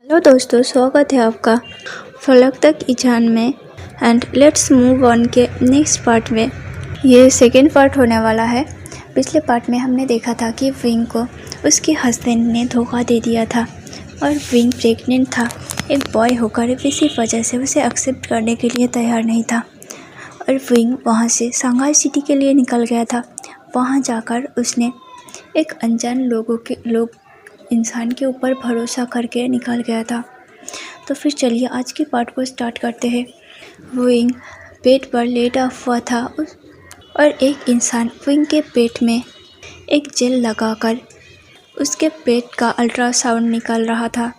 Hello दोस्तों, स्वागत है आपका फलक तक ईजान में। एंड लेट्स मूव ऑन के नेक्स्ट पार्ट में। ये सेकेंड पार्ट होने वाला है। पिछले पार्ट में हमने देखा था कि विंग को उसके हस्बैंड ने धोखा दे दिया था और विंग प्रेग्नेंट था एक बॉय होकर, इसी वजह से उसे एक्सेप्ट करने के लिए तैयार नहीं था और विंग वहाँ से शंघाई सिटी के लिए निकल गया था। वहाँ जाकर उसने एक अनजान इंसान के ऊपर भरोसा करके निकल गया था। तो फिर चलिए आज के पार्ट को स्टार्ट करते हैं। विंग पेट पर लेटा हुआ था और एक इंसान विंग के पेट में एक जेल लगाकर उसके पेट का अल्ट्रासाउंड निकाल रहा था।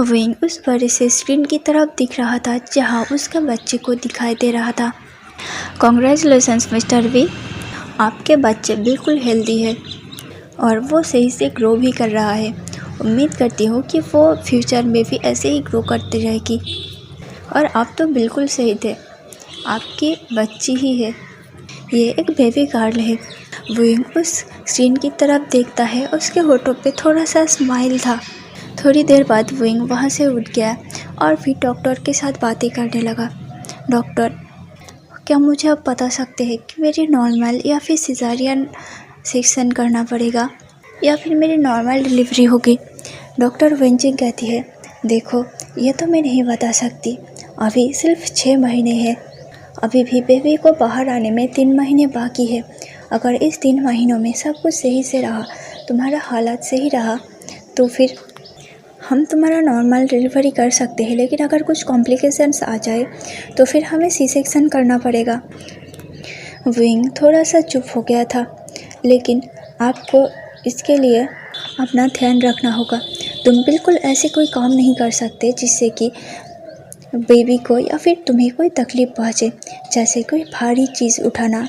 विंग उस बड़े से स्क्रीन की तरफ दिख रहा था जहां उसके बच्चे को दिखाई दे रहा था। कॉन्ग्रेचुलेशंस मिस्टर वी, आपके बच्चे बिल्कुल हेल्दी है और वो सही से ग्रो भी कर रहा है। उम्मीद करती हूँ कि वो फ्यूचर में भी ऐसे ही ग्रो करती रहेगी। और आप तो बिल्कुल सही थे, आपकी बच्ची ही है, ये एक बेबी गर्ल है। विंग उस स्क्रीन की तरफ देखता है, उसके होठों पे थोड़ा सा स्माइल था। थोड़ी देर बाद विंग वहाँ से उठ गया और फिर डॉक्टर के साथ बातें करने लगा। डॉक्टर, क्या मुझे आप बता सकते हैं कि मेरी नॉर्मल या फिर सिजारियन सेक्शन करना पड़ेगा या फिर मेरी नॉर्मल डिलीवरी होगी? डॉक्टर वेंचिंग कहती है, देखो ये तो मैं नहीं बता सकती, अभी सिर्फ 6 महीने हैं, अभी भी बेबी को बाहर आने में 3 महीने बाकी है। अगर इस 3 महीनों में सब कुछ सही से रहा, तुम्हारा हालात सही रहा, तो फिर हम तुम्हारा नॉर्मल डिलीवरी कर सकते हैं। लेकिन अगर कुछ कॉम्प्लिकेशंस आ जाए तो फिर हमें सी सेक्शन करना पड़ेगा। विंग थोड़ा सा चुप हो गया था, लेकिन आपको इसके लिए अपना ध्यान रखना होगा। तुम बिल्कुल ऐसे कोई काम नहीं कर सकते जिससे कि बेबी को या फिर तुम्हें कोई तकलीफ़ पहुँचे, जैसे कोई भारी चीज़ उठाना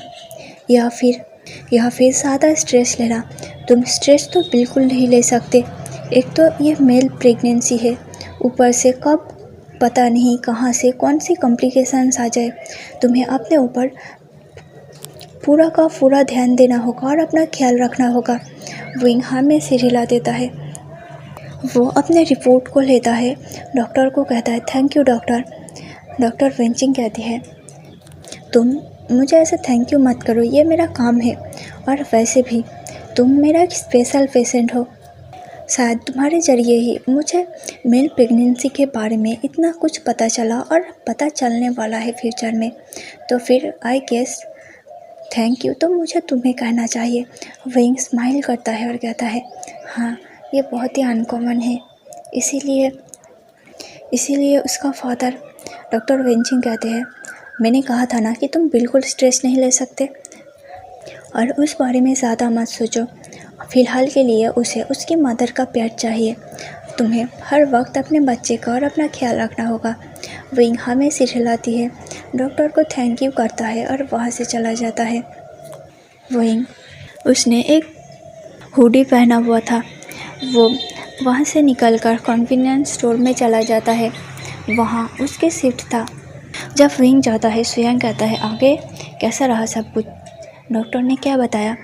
या फिर ज़्यादा स्ट्रेस लेना। तुम स्ट्रेस तो बिल्कुल नहीं ले सकते। एक तो ये मेल प्रेगनेंसी है, ऊपर से कब पता नहीं कहाँ से कौन सी कॉम्प्लिकेशंस आ जाए। तुम्हें अपने ऊपर पूरा का पूरा ध्यान देना होगा और अपना ख्याल रखना होगा। विंग हाँ में सिर हिला देता है। वो अपने रिपोर्ट को लेता है, डॉक्टर को कहता है, thank you doctor. Doctor Wenching कहती है, तुम मुझे ऐसे थैंक यू मत करो, ये मेरा काम है और वैसे भी तुम मेरा एक स्पेशल पेशेंट हो। शायद तुम्हारे ज़रिए ही मुझे मेल प्रेगनेंसी के बारे में इतना कुछ पता चला और पता चलने वाला है फ्यूचर में। तो फिर आई गेस थैंक यू तो मुझे तुम्हें कहना चाहिए। विंग स्माइल करता है और कहता है, हाँ ये बहुत ही अनकॉमन है, इसीलिए उसका फादर। डॉक्टर वेंचिंग कहते हैं, मैंने कहा था ना कि तुम बिल्कुल स्ट्रेस नहीं ले सकते और उस बारे में ज़्यादा मत सोचो। फ़िलहाल के लिए उसे उसकी मदर का प्यार चाहिए। तुम्हें हर वक्त अपने बच्चे का और अपना ख्याल रखना होगा। विंग हमें सिर हिलाती है, डॉक्टर को थैंक यू करता है और वहाँ से चला जाता है। विंग, उसने एक हुडी पहना हुआ था, वो वहाँ से निकलकर कन्वीनियंस स्टोर में चला जाता है। वहाँ उसके शिफ्ट था। जब विंग जाता है, सुयांग कहता है, आगे कैसा रहा सब कुछ? डॉक्टर ने क्या बताया?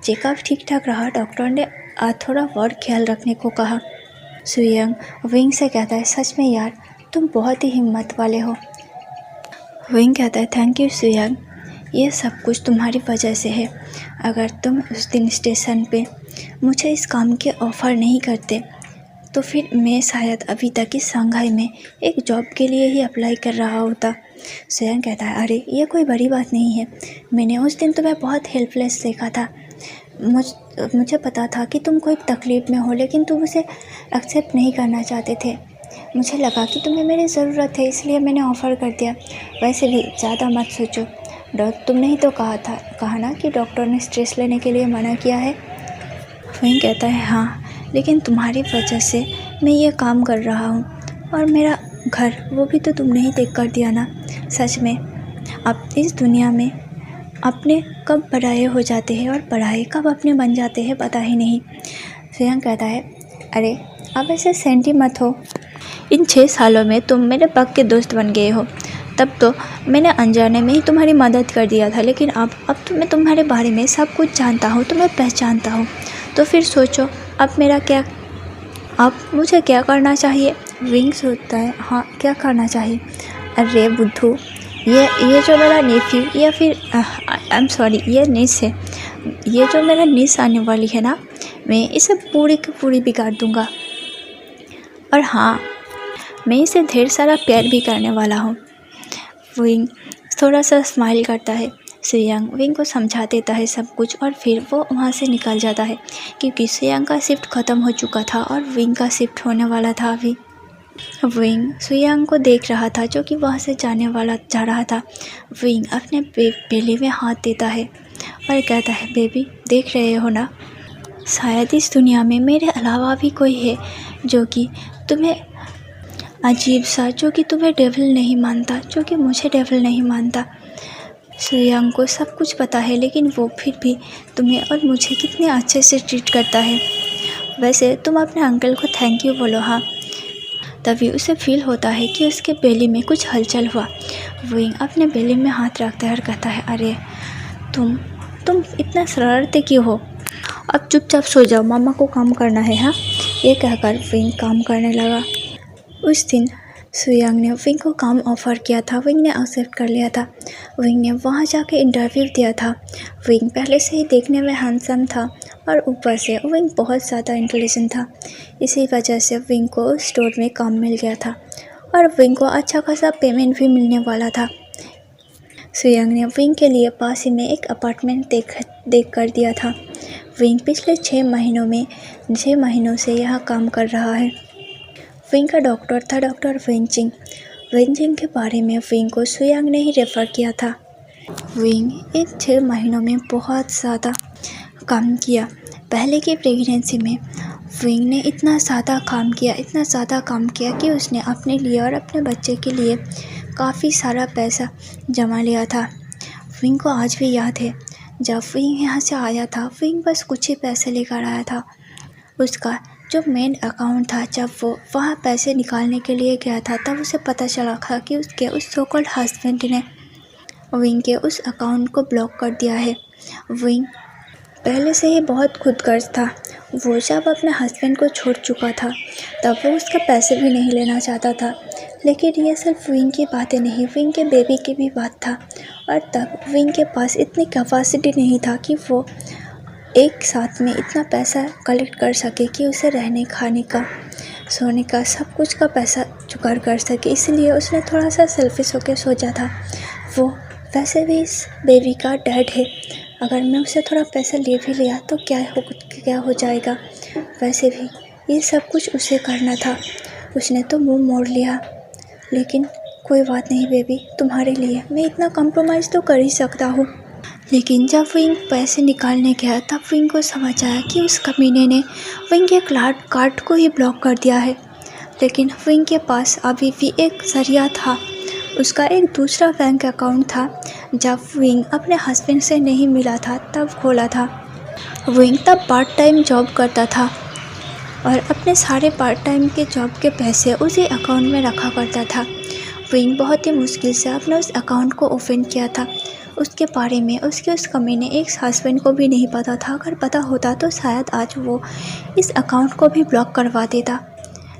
चेकअप ठीक ठाक रहा। डॉक्टर ने थोड़ा और ख्याल रखने को कहा। सुयांग विंग से कहता है, सच में यार तुम बहुत ही हिम्मत वाले हो। विंग कहता है, थैंक यू सुयांग, ये सब कुछ तुम्हारी वजह से है। अगर तुम उस दिन स्टेशन पे मुझे इस काम के ऑफ़र नहीं करते तो फिर मैं शायद अभी तक इस शंघाई में एक जॉब के लिए ही अप्लाई कर रहा होता। सुयांग कहता है, अरे ये कोई बड़ी बात नहीं है, मैंने उस दिन तुम्हें बहुत हेल्पलेस देखा था। मुझे पता था कि तुम कोई तकलीफ़ में हो, लेकिन तुम उसे एक्सेप्ट नहीं करना चाहते थे। मुझे लगा कि तुम्हें मेरी ज़रूरत है, इसलिए मैंने ऑफ़र कर दिया। वैसे भी ज़्यादा मत सोचो, तुमने ही तो कहा ना कि डॉक्टर ने स्ट्रेस लेने के लिए मना किया है। वहीं कहता है, हाँ लेकिन तुम्हारी वजह से मैं ये काम कर रहा हूँ और मेरा घर वो भी तो तुमने ही देख कर दिया ना। सच में अब इस दुनिया में अपने कब पराये हो जाते हैं और पराये कब अपने बन जाते हैं पता ही नहीं। सुयांग कहता है, अरे अब ऐसे सेंटी मत हो, इन 6 सालों में तुम मेरे पक्के दोस्त बन गए हो। तब तो मैंने अनजाने में ही तुम्हारी मदद कर दिया था, लेकिन अब मैं तुम्हारे बारे में सब कुछ जानता हूँ, तुम्हें पहचानता हूँ। तो फिर सोचो अब मुझे क्या करना चाहिए। विंग सोचता है हाँ क्या करना चाहिए। अरे बुद्धू, ये जो मेरा नेफ्यू या फिर आई एम सॉरी ये निस है, ये जो मेरा निस आने वाली है ना, मैं इसे पूरी की पूरी बिगाड़ दूंगा। और हाँ, मैं इसे ढेर सारा प्यार भी करने वाला हूँ। विंग थोड़ा सा स्माइल करता है। सुयांग विंग को समझा देता है सब कुछ और फिर वो वहाँ से निकल जाता है क्योंकि सुयांग का शिफ्ट ख़त्म हो चुका था और विंग का शिफ्ट होने वाला था अभी। विंग सुयांग को देख रहा था जो कि वहाँ से जा रहा था। विंग अपने बेली में हाथ देता है और कहता है बेबी देख रहे हो ना, शायद इस दुनिया में मेरे अलावा भी कोई है जो कि तुम्हें अजीब सा, जो कि तुम्हें डेविल नहीं मानता, जो कि मुझे डेविल नहीं मानता। सुयांग को सब कुछ पता है लेकिन वो फिर भी तुम्हें और मुझे कितने अच्छे से ट्रीट करता है। वैसे तुम अपने अंकल को थैंक यू बोलो हाँ। तभी उसे फील होता है कि उसके बेली में कुछ हलचल हुआ। विंग अपने बेली में हाथ रखता है और कहता है अरे तुम इतना शरारती क्यों हो, अब चुपचाप सो जाओ, मामा को काम करना है हाँ। ये कहकर विंग काम करने लगा। उस दिन सुयांग ने विंग को काम ऑफ़र किया था, विंग ने एक्सेप्ट कर लिया था। विंग ने वहाँ जाके इंटरव्यू दिया था। विंग पहले से ही देखने में हैंडसम था और ऊपर से विंग बहुत ज़्यादा इंटेलिजेंट था। इसी वजह से विंग को उस स्टोर में काम मिल गया था और विंग को अच्छा खासा पेमेंट भी मिलने वाला था। सुयांग ने विंग के लिए पास ही में एक अपार्टमेंट देख कर दिया था। विंग पिछले 6 महीनों से यहाँ काम कर रहा है। विंग का डॉक्टर था डॉक्टर वेंचिंग। वेंचिंग के बारे में विंग को सुयांग ने ही रेफ़र किया था। विंग इन 6 महीनों में बहुत ज़्यादा काम किया। पहले की प्रेगनेंसी में विंग ने इतना ज़्यादा काम किया कि उसने अपने लिए और अपने बच्चे के लिए काफ़ी सारा पैसा जमा लिया था। विंग को आज भी याद है जब विंग यहाँ से आया था, विंग बस कुछ ही पैसे लेकर आया था। उसका जो मेन अकाउंट था, जब वो वहाँ पैसे निकालने के लिए गया था तब उसे पता चला था कि उसके उस सो कॉल्ड हस्बैंड ने विंग के उस अकाउंट को ब्लॉक कर दिया है। विंग पहले से ही बहुत खुदगर्ज था। वो जब अपने हस्बैंड को छोड़ चुका था तब वो उसका पैसे भी नहीं लेना चाहता था। लेकिन ये सिर्फ विंग की बातें नहीं, विंग के बेबी की भी बात था। और तब विंग के पास इतनी कैपेसिटी नहीं था कि वो एक साथ में इतना पैसा कलेक्ट कर सके कि उसे रहने खाने का, सोने का, सब कुछ का पैसा जुगाड़ कर सके। इसलिए उसने थोड़ा सा सेल्फिश होकर सोचा था, वो वैसे भी इस बेबी का डैड है, अगर मैं उसे थोड़ा पैसा ले भी लिया तो क्या हो जाएगा। वैसे भी ये सब कुछ उसे करना था, उसने तो मुंह मोड़ लिया। लेकिन कोई बात नहीं बेबी, तुम्हारे लिए मैं इतना कॉम्प्रोमाइज़ तो कर ही सकता हूँ। लेकिन जब विंग पैसे निकालने गया तब विंग को समझ आया कि उस कमीने ने विंग के कार्ड को ही ब्लॉक कर दिया है। लेकिन विंग के पास अभी भी एक जरिया था, उसका एक दूसरा बैंक अकाउंट था जब विंग अपने हस्बैंड से नहीं मिला था तब खोला था। विंग तब पार्ट टाइम जॉब करता था और अपने सारे पार्ट टाइम के जॉब के पैसे उसी अकाउंट में रखा करता था। विंग बहुत ही मुश्किल से अपने उस अकाउंट को ओपन किया था। उसके बारे में उसके उस कमीने एक्स हस्बैंड को भी नहीं पता था। अगर पता होता तो शायद आज वो इस अकाउंट को भी ब्लॉक करवा देता।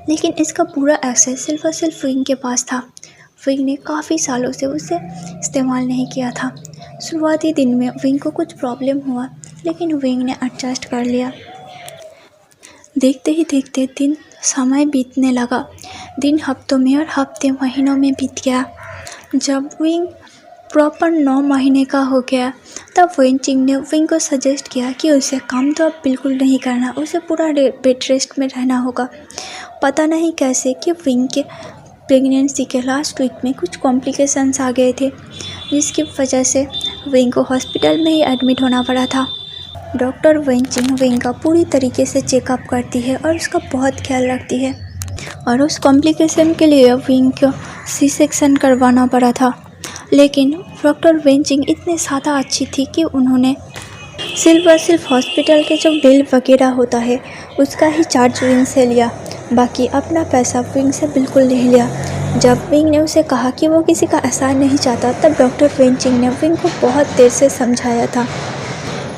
लेकिन इसका पूरा एक्सेस सिर्फ और सिर्फ विंग के पास था। विंग ने काफ़ी सालों से उसे इस्तेमाल नहीं किया था। शुरुआती दिन में विंग को कुछ प्रॉब्लम हुआ लेकिन विंग ने एडजस्ट कर लिया। देखते ही देखते दिन समय बीतने लगा। दिन हफ्तों में और हफ्ते महीनों में बीत गया। जब विंग प्रॉपर 9 महीने का हो गया तब वेंचिंग ने विंग को सजेस्ट किया कि उसे काम तो अब बिल्कुल नहीं करना, उसे पूरा बेड रेस्ट में रहना होगा। पता नहीं कैसे कि विंग के प्रेगनेंसी के लास्ट वीक में कुछ कॉम्प्लिकेशंस आ गए थे जिसकी वजह से विंग को हॉस्पिटल में ही एडमिट होना पड़ा था। डॉक्टर वेंचिंग विंग का पूरी तरीके से चेकअप करती है और उसका बहुत ख्याल रखती है और उस कॉम्प्लिकेशन के लिए विंग को सी सेक्शन करवाना पड़ा था। लेकिन डॉक्टर वेंचिंग इतने ज़्यादा अच्छी थी कि उन्होंने सिर्फ हॉस्पिटल के जो बिल वगैरह होता है उसका ही चार्ज विंग से लिया, बाकी अपना पैसा विंग से बिल्कुल नहीं लिया। जब विंग ने उसे कहा कि वो किसी का एहसान नहीं चाहता तब डॉक्टर वेंचिंग ने विंग को बहुत देर से समझाया था,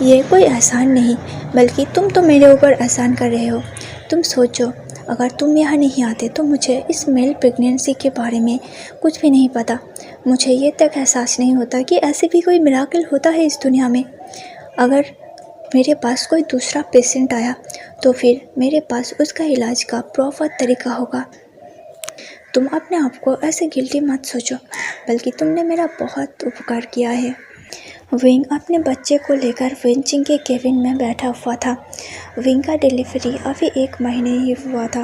ये कोई एहसान नहीं बल्कि तुम तो मेरे ऊपर एहसान कर रहे हो। तुम सोचो, अगर तुम यहाँ नहीं आते तो मुझे इस मेल प्रेगनेंसी के बारे में कुछ भी नहीं पता। मुझे ये तक एहसास नहीं होता कि ऐसे भी कोई मिराकल होता है इस दुनिया में। अगर मेरे पास कोई दूसरा पेशेंट आया तो फिर मेरे पास उसका इलाज का प्रॉपर तरीका होगा। तुम अपने आप को ऐसे गिल्टी मत सोचो, बल्कि तुमने मेरा बहुत उपकार किया है। विंग अपने बच्चे को लेकर वेंचिंग के केबिन में बैठा हुआ था। विंग का डिलीवरी अभी 1 महीने ही हुआ था।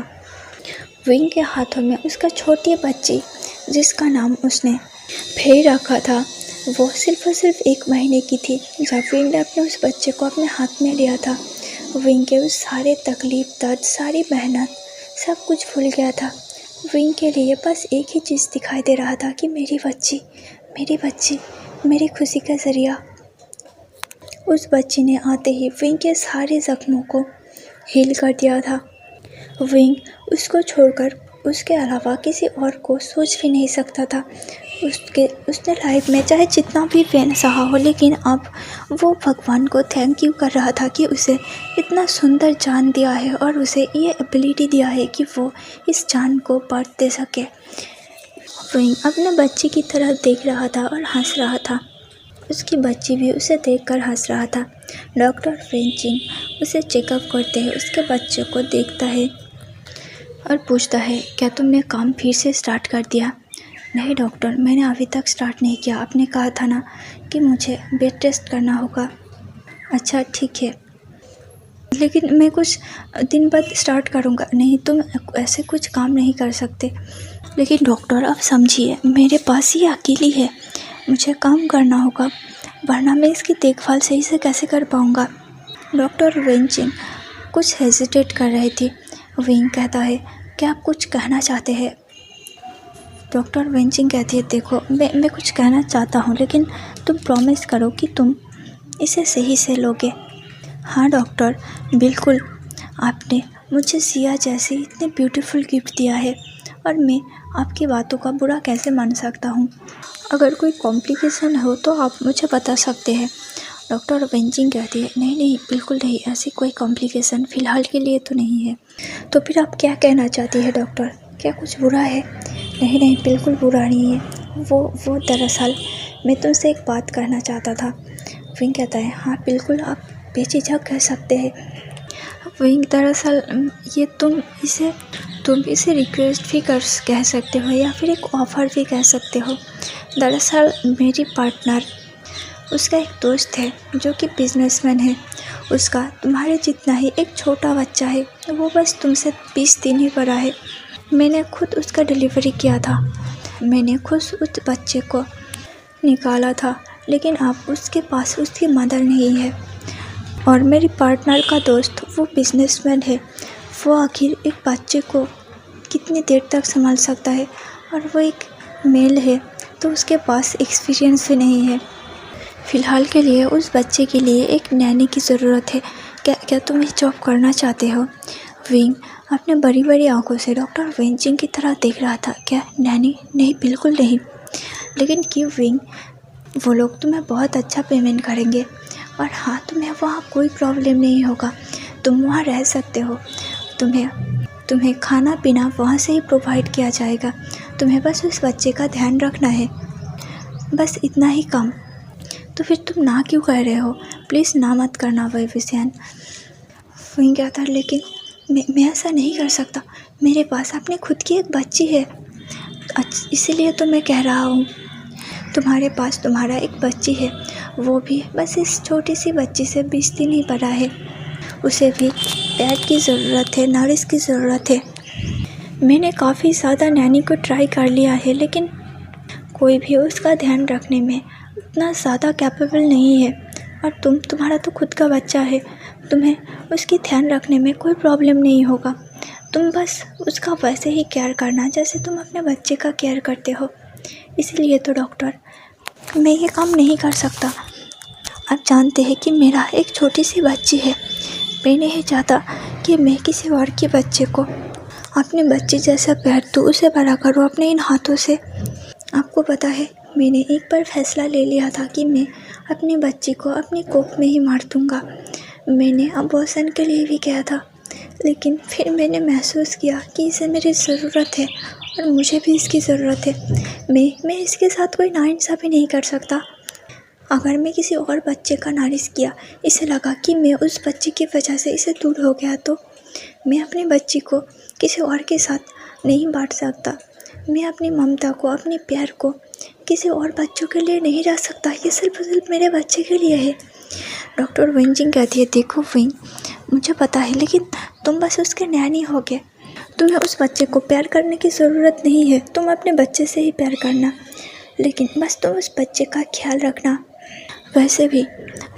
विंग के हाथों में उसका छोटी बच्ची, जिसका नाम उसने फे रखा था, वो सिर्फ और सिर्फ 1 महीने की थी जब विंग ने अपने उस बच्चे को अपने हाथ में लिया था। विंग के उस सारे तकलीफ, दर्द, सारी मेहनत, सब कुछ भूल गया था। विंग के लिए बस एक ही चीज़ दिखाई दे रहा था कि मेरी बच्ची, मेरी बच्ची, मेरी खुशी का ज़रिया। उस बच्ची ने आते ही विंग के सारे ज़ख्मों को हील कर दिया था। विंग उसको छोड़कर उसके अलावा किसी और को सोच भी नहीं सकता था। उसने लाइफ में चाहे जितना भी पेन सहा हो, लेकिन अब वो भगवान को थैंक यू कर रहा था कि उसे इतना सुंदर जान दिया है और उसे ये एबिलिटी दिया है कि वो इस जान को बर्थ दे सके। विंग अपने बच्ची की तरफ देख रहा था और हंस रहा था। उसकी बच्ची भी उसे देखकर हंस रहा था। डॉक्टर वेंचिंग उसे चेकअप करते हैं, उसके बच्चे को देखता है और पूछता है, क्या तुमने काम फिर से स्टार्ट कर दिया? नहीं डॉक्टर, मैंने अभी तक स्टार्ट नहीं किया। आपने कहा था ना कि मुझे बेड टेस्ट करना होगा। अच्छा ठीक है, लेकिन मैं कुछ दिन बाद स्टार्ट करूँगा। नहीं, तुम ऐसे कुछ काम नहीं कर सकते। लेकिन डॉक्टर आप समझिए, मेरे पास ये अकेली है, मुझे काम करना होगा, वरना मैं इसकी देखभाल सही से कैसे कर पाऊँगा। डॉक्टर वेंचिंग कुछ हेजिटेट कर रहे थे। विंग कहता है, क्या आप कुछ कहना चाहते हैं? डॉक्टर वेंचिंग कहती है, देखो मैं कुछ कहना चाहता हूँ, लेकिन तुम प्रॉमिस करो कि तुम इसे सही से लोगे। हाँ डॉक्टर, बिल्कुल। आपने मुझे सिया जैसी इतनी ब्यूटीफुल गिफ्ट दिया है और मैं आपकी बातों का बुरा कैसे मान सकता हूँ। अगर कोई कॉम्प्लिकेशन हो तो आप मुझे बता सकते हैं। डॉक्टर वेंचिंग कहती है, नहीं नहीं, बिल्कुल नहीं, ऐसी कोई कॉम्प्लिकेशन फ़िलहाल के लिए तो नहीं है। तो फिर आप क्या कहना चाहती है डॉक्टर? क्या कुछ बुरा है? नहीं नहीं, बिल्कुल बुरा नहीं है। वो दरअसल मैं तुमसे एक बात कहना चाहता था। विंग कहता है, हाँ बिल्कुल, आप बेझिझक कह सकते हैं। विंग दरअसल ये तुम इसे रिक्वेस्ट भी कह सकते हो या फिर एक ऑफ़र भी कह सकते हो। दरअसल मेरी पार्टनर, उसका एक दोस्त है जो कि बिजनेसमैन है। उसका तुम्हारे जितना ही एक छोटा बच्चा है, वो बस तुमसे 20 दिन ही बड़ा है। मैंने खुद उसका डिलीवरी किया था, मैंने खुद उस बच्चे को निकाला था, लेकिन अब उसके पास उसकी मदर नहीं है। और मेरी पार्टनर का दोस्त, वो बिजनेसमैन है, वो आखिर एक बच्चे को कितनी देर तक संभाल सकता है? और वो एक मेल है, तो उसके पास एक्सपीरियंस भी नहीं है। फ़िलहाल के लिए उस बच्चे के लिए एक नैनी की ज़रूरत है। क्या तुम ये जॉब करना चाहते हो? विंग अपने बड़ी बड़ी आंखों से डॉक्टर वेंचिंग की तरह देख रहा था। क्या नैनी? नहीं, बिल्कुल नहीं। लेकिन क्यों विंग? वो लोग तुम्हें बहुत अच्छा पेमेंट करेंगे और हाँ, तुम्हें वहाँ कोई प्रॉब्लम नहीं होगा, तुम वहाँ रह सकते हो। तुम्हें खाना पीना वहाँ से ही प्रोवाइड किया जाएगा। तुम्हें बस उस बच्चे का ध्यान रखना है, बस इतना ही काम। तो फिर तुम ना क्यों कह रहे हो? प्लीज़ ना मत करना वैभवसियान। वहीं क्या था, लेकिन मैं ऐसा नहीं कर सकता। मेरे पास अपनी खुद की एक बच्ची है, इसीलिए तो मैं कह रहा हूँ। तुम्हारे पास तुम्हारा एक बच्ची है, वो भी बस इस छोटी सी बच्ची से 20 दिन ही बड़ा है। उसे भी डैड की ज़रूरत है, नर्स की ज़रूरत है। मैंने काफ़ी ज़्यादा नैनी को ट्राई कर लिया है, लेकिन कोई भी उसका ध्यान रखने में उतना ज़्यादा कैपेबल नहीं है। और तुम्हारा तो खुद का बच्चा है, तुम्हें उसकी ध्यान रखने में कोई प्रॉब्लम नहीं होगा। तुम बस उसका वैसे ही केयर करना जैसे तुम अपने बच्चे का केयर करते हो। इसलिए तो डॉक्टर, मैं ये काम नहीं कर सकता। आप जानते हैं कि मेरा एक छोटी सी बच्ची है। मैं नहीं चाहता कि मैं किसी और के बच्चे को अपने बच्चे जैसा प्यार दूँ, उसे बड़ा करूँ अपने इन हाथों से। आपको पता है, मैंने एक बार फैसला ले लिया था कि मैं अपनी बच्ची को अपनी कोख में ही मार दूँगा। मैंने अबॉर्शन के लिए भी किया था, लेकिन फिर मैंने महसूस किया कि इसे मेरी ज़रूरत है और मुझे भी इसकी ज़रूरत है। मैं इसके साथ कोई नाइंसाफ़ी नहीं कर सकता। अगर मैं किसी और बच्चे का नारिश किया, इसे लगा कि मैं उस बच्चे की वजह से इसे दूर हो गया, तो मैं अपनी बच्ची को किसी और के साथ नहीं बांट सकता। मैं अपनी ममता को, अपने प्यार को किसी और बच्चों के लिए नहीं रख सकता। ये सिर्फ और सिर्फ मेरे बच्चे के लिए है। डॉक्टर वेंजिंग कहती है, देखो विंग, मुझे पता है, लेकिन तुम बस उसके नैनी होगे। तुम्हें उस बच्चे को प्यार करने की ज़रूरत नहीं है। तुम अपने बच्चे से ही प्यार करना, लेकिन बस तुम उस बच्चे का ख्याल रखना। वैसे भी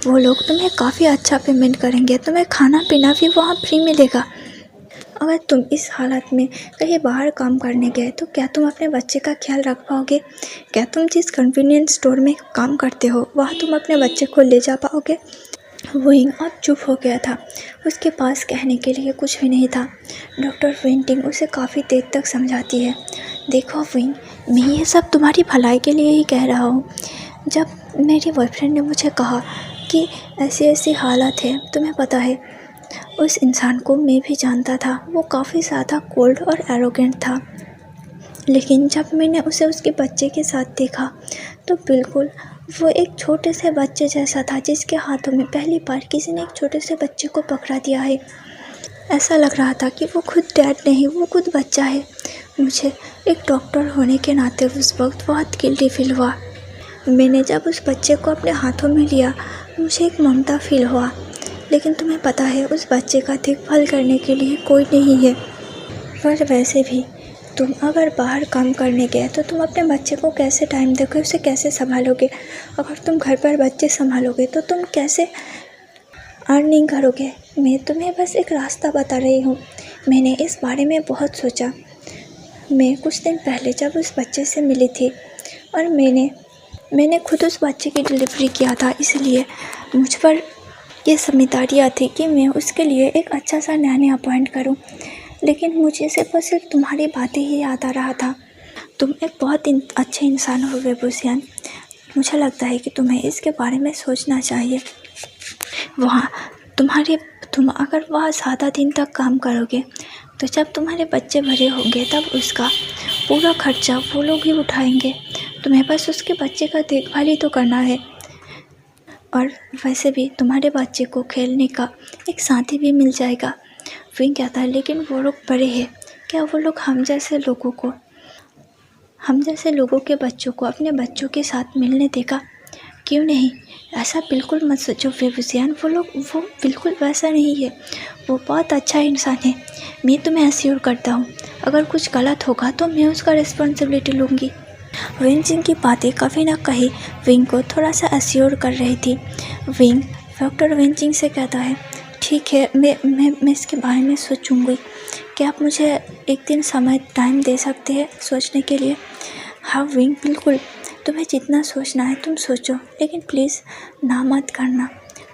वो लोग तुम्हें काफ़ी अच्छा पेमेंट करेंगे। तुम्हें खाना पीना भी वहाँ फ्री मिलेगा। अगर तुम इस हालत में कहीं बाहर काम करने गए तो क्या तुम अपने बच्चे का ख्याल रख पाओगे? क्या तुम जिस कन्वीनियंस स्टोर में काम करते हो वहाँ तुम अपने बच्चे को ले जा पाओगे? विंग अब चुप हो गया था। उसके पास कहने के लिए कुछ भी नहीं था। डॉक्टर वेंटिंग उसे काफ़ी देर तक समझाती है, देखो विंग, मैं ये सब तुम्हारी भलाई के लिए ही कह रहा हूँ। जब मेरे बॉयफ्रेंड ने मुझे कहा कि ऐसी ऐसी हालत है, तुम्हें पता है, उस इंसान को मैं भी जानता था। वो काफ़ी ज़्यादा कोल्ड और एरोगेंट था, लेकिन जब मैंने उसे उसके बच्चे के साथ देखा तो बिल्कुल वो एक छोटे से बच्चे जैसा था, जिसके हाथों में पहली बार किसी ने एक छोटे से बच्चे को पकड़ा दिया है। ऐसा लग रहा था कि वो खुद डैड नहीं, वो खुद बच्चा है। मुझे एक डॉक्टर होने के नाते उस वक्त बहुत गिल्टी फील हुआ। मैंने जब उस बच्चे को अपने हाथों में लिया, मुझे एक ममता फील हुआ। लेकिन तुम्हें पता है, उस बच्चे का देखभाल करने के लिए कोई नहीं है। पर वैसे भी तुम अगर बाहर काम करने गए तो तुम अपने बच्चे को कैसे टाइम दोगे, उसे कैसे संभालोगे? अगर तुम घर पर बच्चे संभालोगे तो तुम कैसे अर्निंग करोगे? मैं तुम्हें बस एक रास्ता बता रही हूँ। मैंने इस बारे में बहुत सोचा। मैं कुछ दिन पहले जब उस बच्चे से मिली थी और मैंने खुद उस बच्चे की डिलीवरी किया था, इसलिए मुझ पर ये जिम्मेदारियाँ थी कि मैं उसके लिए एक अच्छा सा नैनी अपॉइंट करूं। लेकिन मुझे सिर्फ और सिर्फ तुम्हारी बातें ही याद आ रहा था। तुम एक बहुत अच्छे इंसान हो वेबुसियन। मुझे लगता है कि तुम्हें इसके बारे में सोचना चाहिए। तुम अगर वहाँ ज़्यादा दिन तक काम करोगे तो जब तुम्हारे बच्चे बड़े होंगे तब उसका पूरा खर्चा वो लोग ही उठाएंगे। तुम्हें बस उसके बच्चे का देखभाल ही तो करना है। और वैसे भी तुम्हारे बच्चे को खेलने का एक साथी भी मिल जाएगा। विंग कहता है, लेकिन वो लोग बड़े हैं, क्या वो लोग हम जैसे लोगों के बच्चों को अपने बच्चों के साथ मिलने देगा? क्यों नहीं? ऐसा बिल्कुल मत सोचो वेबुसियन। वो बिल्कुल वैसा नहीं है। वो बहुत अच्छा इंसान है। मैं तुम्हें एश्योर करता हूँ, अगर कुछ गलत होगा तो मैं उसका रिस्पॉन्सिबिलिटी लूँगी। वेंजिंग की बातें कभी ना कहीं विंग को थोड़ा सा एश्योर कर रही थी। विंग डॉक्टर वेंजिंग से कहता है, ठीक है, मैं इसके बारे में सोचूंगी। क्या आप मुझे एक दिन टाइम दे सकते हैं सोचने के लिए? हाँ विंग, बिल्कुल। तुम्हें जितना सोचना है तुम सोचो, लेकिन प्लीज़ ना मत करना।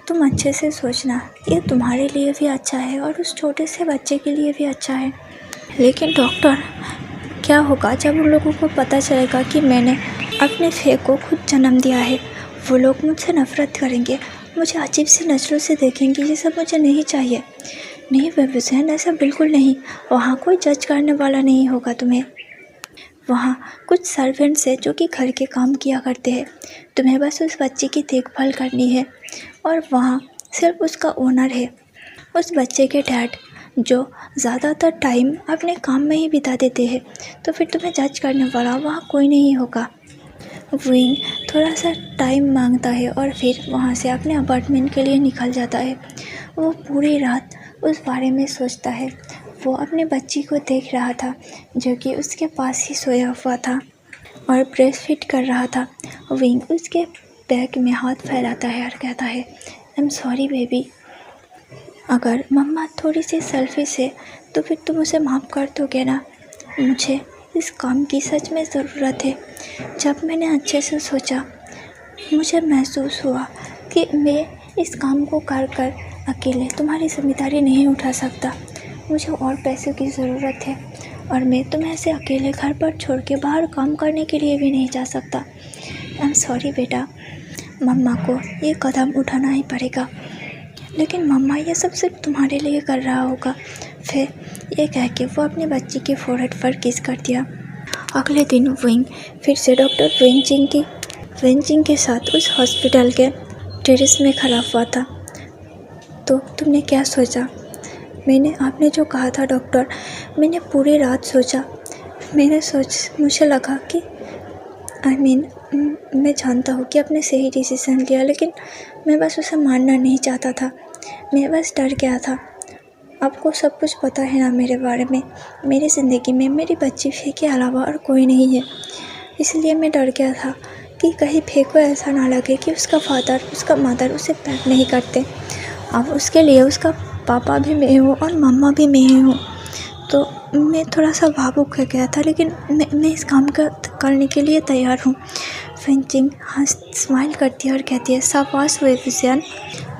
तुम अच्छे से सोचना, ये तुम्हारे लिए भी अच्छा है और उस छोटे से बच्चे के लिए भी अच्छा है। लेकिन डॉक्टर, क्या होगा जब उन लोगों को पता चलेगा कि मैंने अपने फे को खुद जन्म दिया है? वो लोग मुझसे नफ़रत करेंगे, मुझे अजीब सी नज़रों से देखेंगे। ये सब मुझे नहीं चाहिए। नहीं वेबुसियन, ऐसा बिल्कुल नहीं। वहाँ कोई जज करने वाला नहीं होगा तुम्हें। वहाँ कुछ सर्वेंट्स है जो कि घर के काम किया करते हैं। तुम्हें बस उस बच्चे की देखभाल करनी है और वहाँ सिर्फ उसका ओनर है, उस बच्चे के डैड, जो ज़्यादातर टाइम अपने काम में ही बिता देते हैं। तो फिर तुम्हें जज करने वाला वहाँ कोई नहीं होगा। विंग थोड़ा सा टाइम मांगता है और फिर वहाँ से अपने अपार्टमेंट के लिए निकल जाता है। वो पूरी रात उस बारे में सोचता है। वो अपने बच्ची को देख रहा था जो कि उसके पास ही सोया हुआ था और ब्रेस्ट फीड कर रहा था। विंग उसके बैग में हाथ फैलाता है और कहता है, आई एम सॉरी बेबी, अगर मम्मा थोड़ी सी सेल्फिश है तो फिर तुम उसे माफ़ कर दोगे ना? मुझे इस काम की सच में ज़रूरत है। जब मैंने अच्छे से सोचा, मुझे महसूस हुआ कि मैं इस काम को कर कर अकेले तुम्हारी जिम्मेदारी नहीं उठा सकता। मुझे और पैसों की ज़रूरत है और मैं तुम्हें ऐसे अकेले घर पर छोड़ के बाहर काम करने के लिए भी नहीं जा सकता। आई एम सॉरी बेटा, मम्मा को ये कदम उठाना ही पड़ेगा। लेकिन मम्मा ये सब सिर्फ तुम्हारे लिए कर रहा होगा। फिर ये कह के वो अपने बच्ची के फोrehead पर किस कर दिया। अगले दिन विंग फिर से डॉक्टर वेंचिंग के साथ उस हॉस्पिटल के टेरेस में खड़ा हुआ था। तो तुमने क्या सोचा? आपने जो कहा था डॉक्टर, मैंने पूरी रात सोचा। मुझे लगा कि मैं जानता हूँ कि आपने सही डिसीज़न लिया, लेकिन मैं बस उसे मानना नहीं चाहता था। मैं बस डर गया था। आपको सब कुछ पता है ना मेरे बारे में। मेरी ज़िंदगी में मेरी बच्ची फे के अलावा और कोई नहीं है, इसलिए मैं डर गया था कि कहीं फे को ऐसा ना लगे कि उसका फादर, उसका मदर उसे प्यार नहीं करते। अब उसके लिए उसका पापा भी मैं हूँ और मम्मा भी मैं हूँ। तो मैं थोड़ा सा भावुक हो गया था, लेकिन मैं इस काम करने के लिए तैयार हूँ। वेंचिंग स्माइल करती है और कहती है, शाबाश विवियन,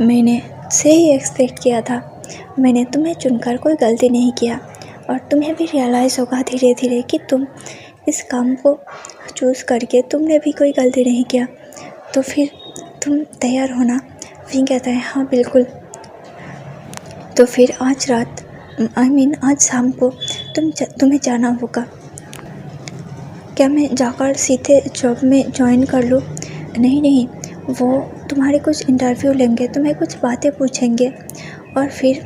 मैंने से ही एक्सपेक्ट किया था। मैंने तुम्हें चुनकर कोई गलती नहीं किया, और तुम्हें भी रियलाइज़ होगा धीरे धीरे कि तुम इस काम को चूज़ करके तुमने भी कोई गलती नहीं किया। तो फिर तुम तैयार होना। विंग कहता है, हाँ बिल्कुल। तो फिर आज रात आज शाम को तुम्हें जाना होगा। क्या मैं जाकर सीधे जॉब में ज्वाइन कर लूँ? नहीं, वो तुम्हारे कुछ इंटरव्यू लेंगे, तुम्हें कुछ बातें पूछेंगे, और फिर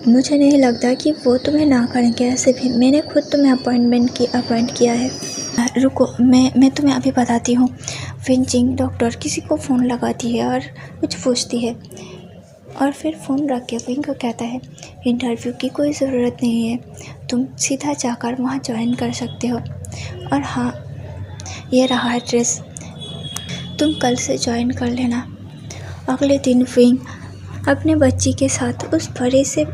मुझे नहीं लगता कि वो तुम्हें ना करेंगे। ऐसे भी मैंने खुद तुम्हें अपॉइंट किया है। रुको, मैं तुम्हें अभी बताती हूँ। वेंचिंग डॉक्टर किसी को फ़ोन लगाती है और कुछ पूछती है, और फिर फ़ोन रख के विंग को कहता है, इंटरव्यू की कोई ज़रूरत नहीं है, तुम सीधा जाकर वहाँ ज्वाइन कर सकते हो। और हाँ, ये रहा एड्रेस, तुम कल से ज्वाइन कर लेना। अगले दिन विंग अपने बच्ची के साथ उस बड़े से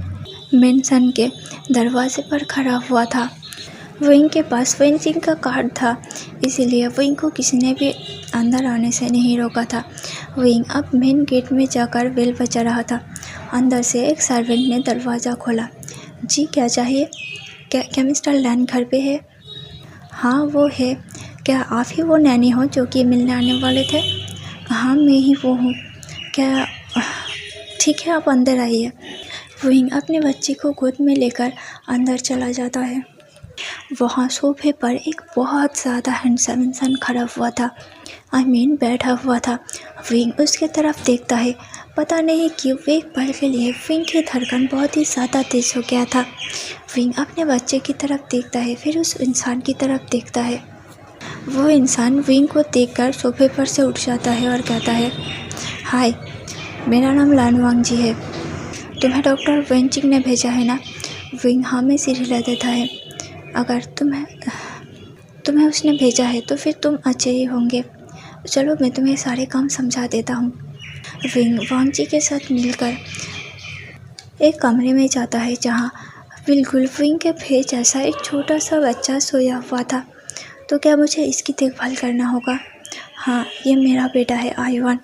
मेंशन के दरवाजे पर खड़ा हुआ था। विंग के पास वेंचिंग का कार्ड था, इसीलिए विंग को किसी ने भी अंदर आने से नहीं रोका था। विंग अब मेन गेट में जाकर बेल बजा रहा था। अंदर से एक सर्वेंट ने दरवाज़ा खोला। जी, क्या चाहिए? क्या मिस्टर लैन घर पे है? हाँ, वो है। क्या आप ही वो नैनी हो जो कि मिलने आने वाले थे? हाँ, मैं ही वो हूँ। क्या? ठीक है, आप अंदर आइए। विंग अपने बच्ची को गोद में लेकर अंदर चला जाता है। वहाँ सोफे पर एक बहुत ज़्यादा हैंडसम इंसान खड़ा हुआ था, बैठा हुआ था। विंग उसके तरफ देखता है। पता नहीं क्यों एक पल के लिए विंग की धड़कन बहुत ही ज़्यादा तेज़ हो गया था। विंग अपने बच्चे की तरफ देखता है, फिर उस इंसान की तरफ देखता है। वो इंसान विंग को देखकर सोफे पर से उठ जाता है और कहता है, हाय, मेरा नाम लानवांग जी है। तुम्हें डॉक्टर वेंचिंग ने भेजा है ना? विंग हाँ में सिर हिला देता है। अगर तुम्हें उसने भेजा है तो फिर तुम अच्छे ही होंगे। चलो, मैं तुम्हें सारे काम समझा देता हूँ। विंग वांग जी के साथ मिलकर एक कमरे में जाता है, जहाँ बिल्कुल विंग के फेस जैसा एक छोटा सा बच्चा सोया हुआ था। तो क्या मुझे इसकी देखभाल करना होगा? हाँ, ये मेरा बेटा है आयुआन।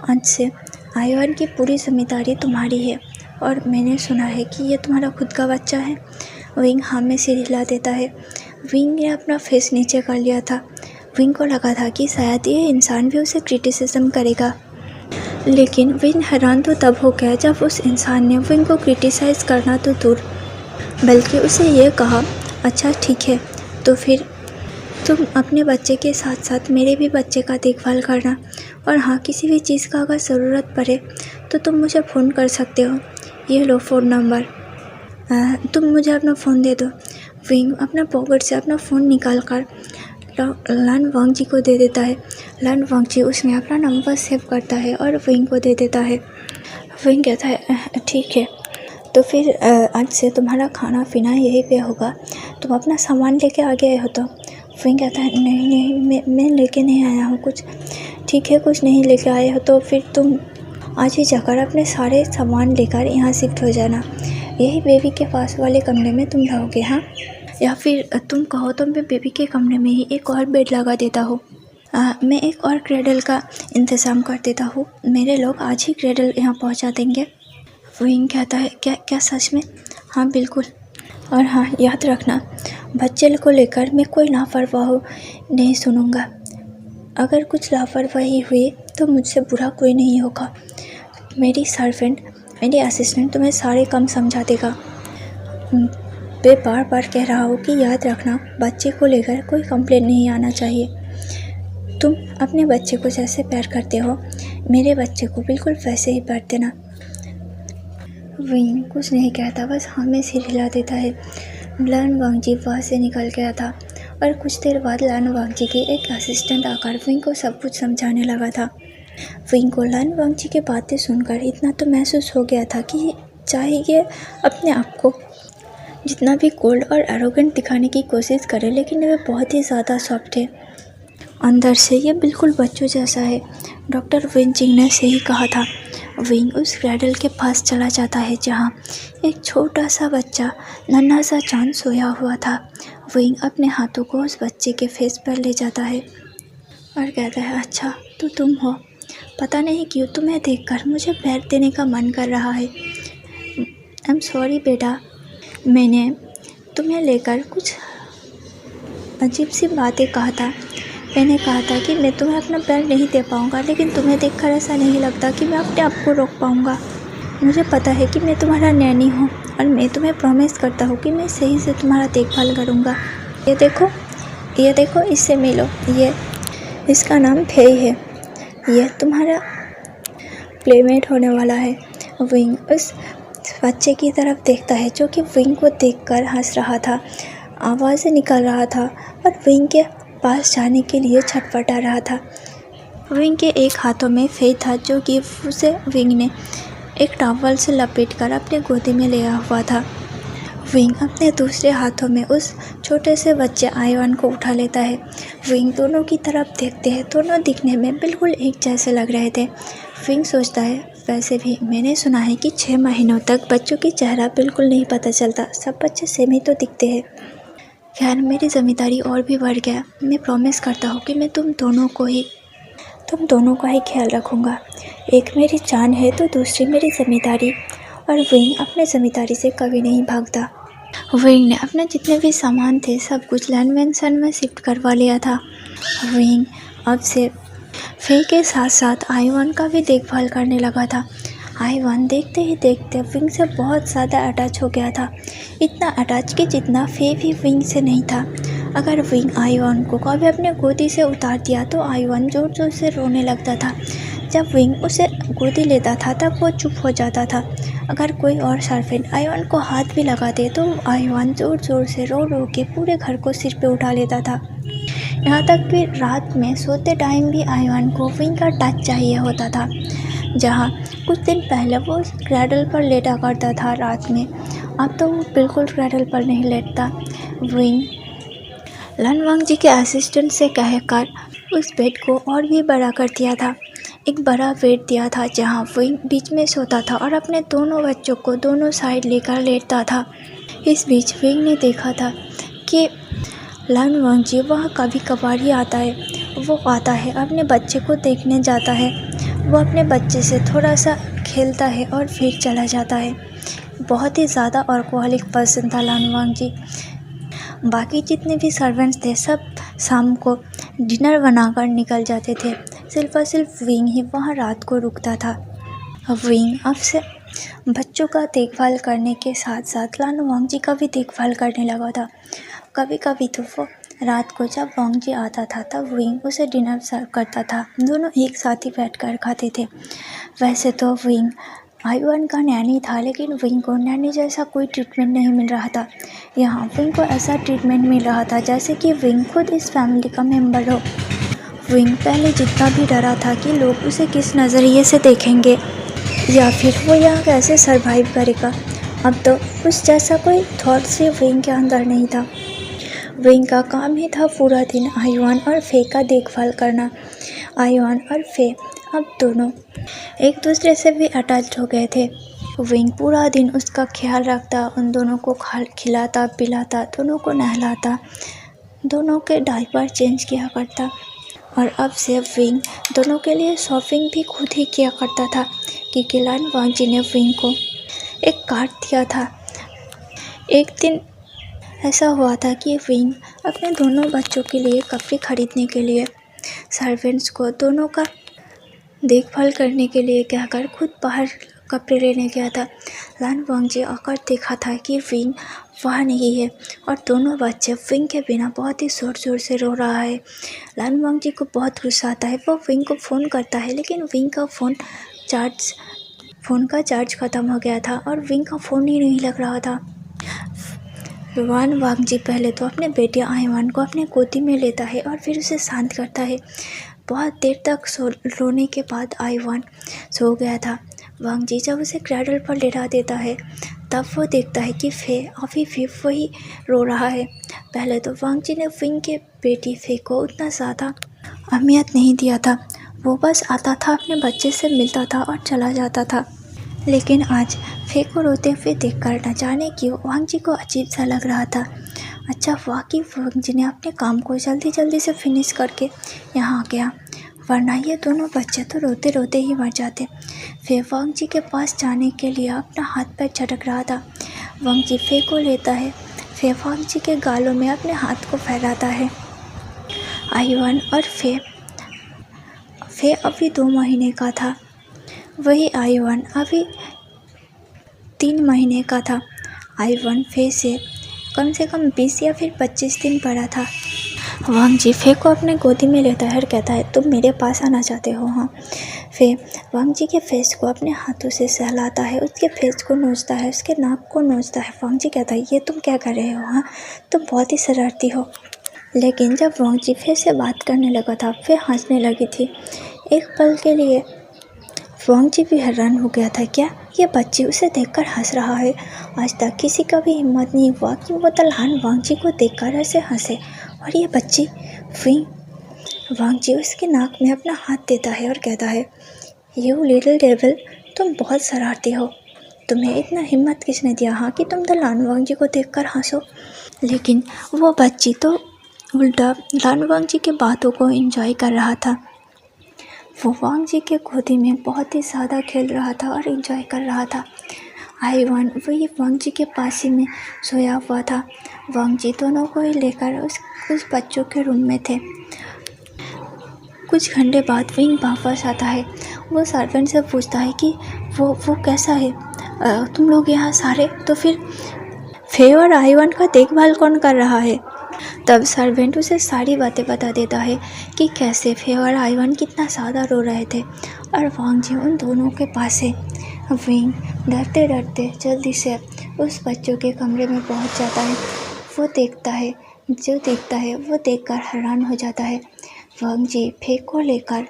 आज से आयुआन की पूरी जिम्मेदारी तुम्हारी है, और मैंने सुना है कि ये तुम्हारा खुद का बच्चा है। विंग हाँ में सिर हिला देता है। विंग ने अपना फेस नीचे कर लिया था। विंग को लगा था कि शायद ये इंसान भी उसे क्रिटिसिज्म करेगा, लेकिन विंग हैरान तो तब हो गया जब उस इंसान ने विंग को क्रिटिसाइज़ करना तो दूर, बल्कि उसे ये कहा, अच्छा ठीक है, तो फिर तुम अपने बच्चे के साथ साथ मेरे भी बच्चे का देखभाल करना, और हाँ, किसी भी चीज़ का अगर ज़रूरत पड़े तो तुम मुझे फ़ोन कर सकते हो। ये लो फ़ोन नंबर, तुम मुझे अपना फ़ोन दे दो। विंग अपना पॉकेट से अपना फ़ोन निकाल कर लान वांग जी को दे देता है। लान वांग जी उसमें अपना नंबर सेव करता है और विंग को दे देता है। विंग कहता है, ठीक है, तो फिर आज से तुम्हारा खाना पीना यहीं पे होगा। तुम अपना सामान लेके आ गए हो? तो विंग कहता है, नहीं, मैं लेके नहीं आया हूँ कुछ। ठीक है, कुछ नहीं लेके आए हो तो फिर तुम आज ही जाकर अपने सारे सामान लेकर यहाँ शिफ्ट हो जाना। यही बेबी के पास वाले कमरे में तुम रहोगे, हाँ? या फिर तुम कहो तो मैं बेबी के कमरे में ही एक और बेड लगा देता हूँ। मैं एक और क्रेडल का इंतज़ाम कर देता हूँ। मेरे लोग आज ही क्रेडल यहाँ पहुँचा देंगे। विंग कहता है, क्या सच में? हाँ बिल्कुल, और हाँ, याद रखना, बच्चे को लेकर मैं कोई लापरवाह नहीं सुनूँगा। अगर कुछ लापरवाही हुई तो मुझसे बुरा कोई नहीं होगा। मेरी सर्वेंट, मेरी असिस्टेंट तुम्हें सारे काम समझा देगा। मैं बार बार कह रहा हूँ कि याद रखना, बच्चे को लेकर कोई कंप्लेंट नहीं आना चाहिए। तुम अपने बच्चे को जैसे प्यार करते हो, मेरे बच्चे को बिल्कुल वैसे ही प्यार देना। विंग कुछ नहीं कहता, बस हमें सिर हिला देता है। लन वांगजी वहाँ से निकल गया था और कुछ देर बाद लन वांगजी के एक असिस्टेंट आकर विंग को सब कुछ समझाने लगा था। विंग को लन वांगजी की बातें सुनकर इतना तो महसूस हो गया था कि चाहे ये अपने आप को जितना भी कोल्ड और एरोगेंट दिखाने की कोशिश करे, लेकिन वे बहुत ही ज़्यादा सॉफ्ट है। अंदर से ये बिल्कुल बच्चों जैसा है। डॉक्टर विन चिंग ने सही कहा था। विंग उस क्रैडल के पास चला जाता है जहाँ एक छोटा सा बच्चा नन्हा सा चांद सोया हुआ था। विंग अपने हाथों को उस बच्चे के फेस पर ले जाता है और कहता है, अच्छा तो तुम हो। पता नहीं क्यों तुम्हें देखकर मुझे पैर देने का मन कर रहा है। आई एम सॉरी बेटा, मैंने तुम्हें लेकर कुछ अजीब सी बातें कहा था। मैंने कहा था कि मैं तुम्हें अपना पैर नहीं दे पाऊँगा, लेकिन तुम्हें देखकर ऐसा नहीं लगता कि मैं अपने आप को रोक पाऊँगा। मुझे पता है कि मैं तुम्हारा नैनी हूँ और मैं तुम्हें प्रॉमिस करता हूँ कि मैं सही से तुम्हारा देखभाल करूँगा। ये देखो, इससे मिलो। इसका नाम फेई है। ये तुम्हारा प्लेमेट होने वाला है। विंग उस बच्चे की तरफ देखता है जो कि विंग को देखकर हंस रहा था, आवाज़ें निकाल रहा था और विंग के पास जाने के लिए छटपटा रहा था। विंग के एक हाथों में फेई था जो कि उसे विंग ने एक टॉवल से लपेटकर अपने गोदी में लिया हुआ था। विंग अपने दूसरे हाथों में उस छोटे से बच्चे आइवान को उठा लेता है। विंग दोनों की तरफ देखते हैं। दोनों दिखने में बिल्कुल एक जैसे लग रहे थे। विंग सोचता है, वैसे भी मैंने सुना है कि 6 महीनों तक बच्चों की चेहरा बिल्कुल नहीं पता चलता, सब बच्चे सेम ही तो दिखते हैं। खैर, मेरी जिम्मेदारी और भी बढ़ गया। मैं प्रॉमिस करता हूँ कि मैं तुम दोनों का ही ख्याल रखूँगा। एक मेरी जान है तो दूसरी मेरी जिम्मेदारी। और विंग अपने जिम्मेदारी से कभी नहीं भागता। विंग ने अपने जितने भी सामान थे सब कुछ लैंड मैंसन में शिफ्ट करवा लिया था। विंग अब से फे के साथ साथ आइवान का भी देखभाल करने लगा था। आइवान देखते ही देखते विंग से बहुत ज़्यादा अटैच हो गया था, इतना अटैच कि जितना फे भी विंग से नहीं था। अगर विंग आइवान को कभी अपने गोदी से उतार दिया तो आइवान ज़ोर ज़ोर से रोने लगता था। जब विंग उसे गोदी लेता था तब वो चुप हो जाता था। अगर कोई और सर्वेंट आइवान को हाथ भी लगा दे तो आइवान ज़ोर ज़ोर से रो रो के पूरे घर को सिर पे उठा लेता था। यहाँ तक कि रात में सोते टाइम भी आइवान को विंग का टच चाहिए होता था। जहाँ कुछ दिन पहले वो क्रैडल पर लेटा करता था रात में, अब तो वो बिल्कुल क्रैडल पर नहीं लेटता। विंग लन वांगजी के असिस्टेंट से कहकर उस बेड को और भी बड़ा कर दिया था। एक बड़ा बेड दिया था जहाँ विंग बीच में सोता था और अपने दोनों बच्चों को दोनों साइड लेकर लेटता था। इस बीच विंग ने देखा था कि लन वांगजी वहाँ कभी कभार ही आता है। वो आता है, अपने बच्चे को देखने जाता है, वो अपने बच्चे से थोड़ा सा खेलता है और फिर चला जाता है। बहुत ही ज़्यादा अल्कोहलिक पर्सन था लन वांगजी। बाकी जितने भी सर्वेंट्स थे सब शाम को डिनर बनाकर निकल जाते थे। सिर्फ और सिर्फ विंग ही वहाँ रात को रुकता था। विंग अब से बच्चों का देखभाल करने के साथ साथ लन वांगजी का भी देखभाल करने लगा था। कभी कभी तो वो रात को जब वांगजी आता था तब विंग उसे डिनर सर्व करता था। दोनों एक साथ ही बैठकर खाते थे। वैसे तो विंग आइवान का नैनी था, लेकिन विंग को नैनी जैसा कोई ट्रीटमेंट नहीं मिल रहा था। यहाँ विंग को ऐसा ट्रीटमेंट मिल रहा था जैसे कि विंग खुद इस फैमिली का मेंबर हो। विंग पहले जितना भी डरा था कि लोग उसे किस नज़रिए से देखेंगे या फिर वो यहाँ कैसे सरवाइव करेगा, अब तो उस जैसा कोई थॉट से विंग के अंदर नहीं था। विंग का काम ही था पूरा दिन आइवान और फे का देखभाल करना। आइवान और फे अब दोनों एक दूसरे से भी अटैच हो गए थे। विंग पूरा दिन उसका ख्याल रखता, उन दोनों को खिलाता पिलाता, दोनों को नहलाता, दोनों के डायपर चेंज किया करता। और अब से विंग दोनों के लिए शॉपिंग भी खुद ही किया करता था क्योंकि लन वांगजी ने विंग को एक कार्ड दिया था। एक दिन ऐसा हुआ था कि विंग अपने दोनों बच्चों के लिए कपड़े खरीदने के लिए सर्वेंट्स को दोनों का देखभाल करने के लिए कहकर खुद बाहर कपड़े लेने गया था। लान वांगजी आकर देखा था कि विंग वहाँ नहीं है और दोनों बच्चे विंग के बिना बहुत ही ज़ोर ज़ोर से रो रहा है। लान वांगजी को बहुत गुस्सा आता है। वो विंग को फ़ोन करता है, लेकिन विंग का फ़ोन का चार्ज ख़त्म हो गया था और विंग का फ़ोन ही नहीं लग रहा था। लान वांगजी पहले तो अपने बेटे आईवान को अपने गोदी में लेता है और फिर उसे शांत करता है। बहुत देर तक रोने के बाद आईवान सो गया था। वांगजी जब उसे क्रैडल पर लेटा देता है तब वो देखता है कि फे अभी भी वही रो रहा है। पहले तो वांगजी ने विंग के बेटी फे को उतना ज़्यादा अहमियत नहीं दिया था। वो बस आता था, अपने बच्चे से मिलता था और चला जाता था। लेकिन आज फे को रोते हुए देखकर न जाने क्यों वांगजी को अजीब सा लग रहा था। अच्छा हुआ कि वांगजी ने अपने काम को जल्दी जल्दी से फिनिश करके यहाँ आ गया, वरना ये दोनों बच्चे तो रोते रोते ही मर जाते। फे वांगजी के पास जाने के लिए अपना हाथ पैर झटक रहा था। वांगजी फे को लेता है। फे वांगजी के गालों में अपने हाथ को फहराता है। आईवान और फे अभी 2 महीने का था, वही आईवान अभी 3 महीने का था। आईवान फे से कम 20 या फिर 25 दिन बड़ा था। वांगजी फे को अपने गोदी में लेता है और कहता है, तुम मेरे पास आना चाहते हो? हाँ। फे वांगजी के फेस को अपने हाथों से सहलाता है, उसके फेस को नोचता है, उसके नाक को नोचता है। वांगजी कहता है, ये तुम क्या कर रहे हो? हाँ, तुम बहुत ही शरारती हो। लेकिन जब वांगजी फे से बात करने लगा था, फे हंसने लगी थी। एक पल के लिए वांगजी भी हैरान हो गया था, क्या ये बच्ची उसे देखकर हंस रहा है? आज तक किसी का भी हिम्मत नहीं हुआ कि वो लान वांगजी को देखकर ऐसे हंसे, और ये बच्ची विंग। वांगजी उसके नाक में अपना हाथ देता है और कहता है, यू लिटिल डेविल, तुम बहुत शरारती हो। तुम्हें इतना हिम्मत किसने दिया हाँ कि तुम लान वांगजी को देखकर हंसो? लेकिन वो बच्ची तो उल्टा लान वांगजी की बातों को एंजॉय कर रहा था। वो वांगजी के गोदी में बहुत ही ज़्यादा खेल रहा था और एंजॉय कर रहा था। आईवान वही वांगजी के पास ही में सोया हुआ था। वांगजी दोनों को ही लेकर उस बच्चों के रूम में थे। कुछ घंटे बाद विंग वापस आता है। वो सर्वेंट से पूछता है कि वो कैसा है? तुम लोग यहाँ सारे? तो फिर फे और आईवान का देखभाल कौन कर रहा है? तब सर्वेंट उसे सारी बातें बता देता है कि कैसे फे और आईवान कितना ज़्यादा रो रहे थे और वांगजी उन दोनों के पास है। विंग डरते डरते जल्दी से उस बच्चों के कमरे में पहुंच जाता है। वो देखता है, जो देखता है वो देखकर हैरान हो जाता है। वांगजी फे को लेकर